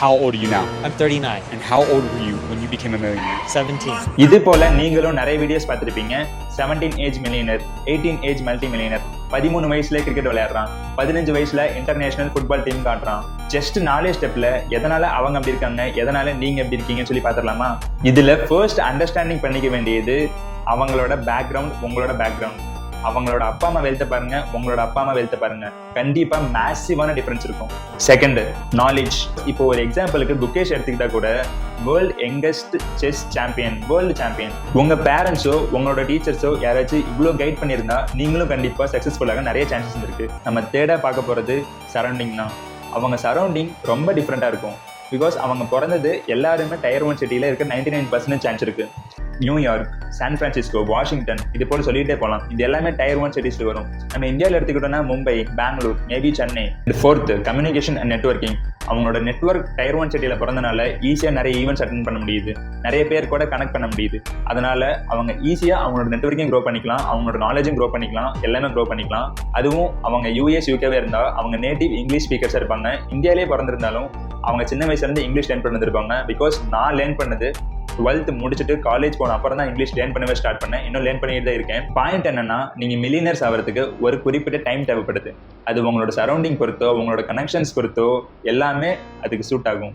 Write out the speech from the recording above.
How old are you now? I'm 39. And how old were you when you became a millionaire? 17. இது போல நீங்களும் நிறைய videos பார்த்துருப்பீங்க. 17 age millionaire, 18 age multi millionaire, 13 வயசுல cricket விளையாடுறான், 15 வயசுல international football team காட்டுறான். Just 4 ஸ்டெப்ல எதனால அவங்க அப்படி இருக்காங்க, எதனால நீங்க எப்படி இருக்கீங்கன்னு சொல்லி பார்த்துடலாமா? இதுல ஃபர்ஸ்ட் அண்டர்ஸ்டாண்டிங் பண்ணிக்க வேண்டியது அவங்களோட பேக்ரவுண்ட், உங்களோட பேக்ரவுண்ட். அவங்களோட அப்பா அம்மா வெல்த்த பாருங்க, உங்களோட அப்பா அம்மா வெல்த்த பாருங்க, கண்டிப்பா மேசிவான டிஃபரன்ஸ் இருக்கும். Second, knowledge. இப்போ ஒரு எக்ஸாம்பிளுக்கு புக்கேஷ் எடுத்துக்கிட்டா கூட world youngest chess champion, world champion. உங்க பேரண்ட்ஸோ உங்களோட டீச்சர்ஸோ யாராச்சும் இவ்வளோ கைட் பண்ணியிருந்தா நீங்களும் கண்டிப்பா சக்சஸ்ஃபுல்லாக நிறைய சான்சஸ் இருக்கு. நம்ம தேட பார்க்க போறது சரௌண்டிங் தான். அவங்க சரௌண்டிங் ரொம்ப டிஃப்ரெண்டா இருக்கும். பிகாஸ் அவங்க பிறந்தது எல்லாருமே டயர் 1 சிட்டியில இருக்க 99% சான்ஸ் இருக்கு. நியூயார்க், சான் பிரான்சிஸ்கோ, வாஷிங்டன், இது போல சொல்லிட்டே போகலாம். இது எல்லாமே டயர் 1 சிட்டிஸ்ல வரும். நம்ம இந்தியாவில் எடுத்துக்கிட்டோம்னா Mumbai, Bangalore, maybe Chennai. Fourth, communication and networking. அவங்களோட நெட்வொர்க் டயர் 1 சிட்டியில பிறந்தனால ஈஸியா நிறைய ஈவெண்ட்ஸ் அட்டென்ட் பண்ண முடியுது, நிறைய பேர் கூட கனெக்ட் பண்ண முடியுது. அதனால அவங்க ஈஸியா அவங்களோட நெட்வொர்க்கையும் க்ரோ பண்ணிக்கலாம், அவங்களோட நாலேஜும் க்ரோ பண்ணிக்கலாம், எல்லாமே க்ரோ பண்ணிக்கலாம். அதுவும் அவங்க யூஎஸ் யூகேவே இருந்தா அவங்க நேட்டிவ் இங்கிலீஷ் ஸ்பீக்கர்ஸா இருப்பாங்க. இந்தியாவிலே பிறந்திருந்தாலும் அவங்க சின்ன வயசுல இருந்து இங்கிலீஷ் லேர்ன் பண்ணிருப்பாங்க. பிகாஸ் நான் லேர்ன் பண்ணது 12th முடிச்சுட்டு காலேஜ் போன அப்புறம் தான் இங்கிலீஷ் லேர்ன் பண்ணவே ஸ்டார்ட் பண்ணேன். இன்னும் லேர்ன் பண்ணிட்டு தான் இருக்கேன். பாயிண்ட் என்னன்னா, நீங்க மில்லியனர்ஸ் ஆகிறதுக்கு ஒரு குறிப்பிட்ட டைம் தேவைப்படுது. அது உங்களோட சரௌண்டிங் பொறுத்தோ, உங்களோட கனெக்ஷன்ஸ் பொறுத்தோ எல்லாமே அதுக்கு சூட் ஆகும்.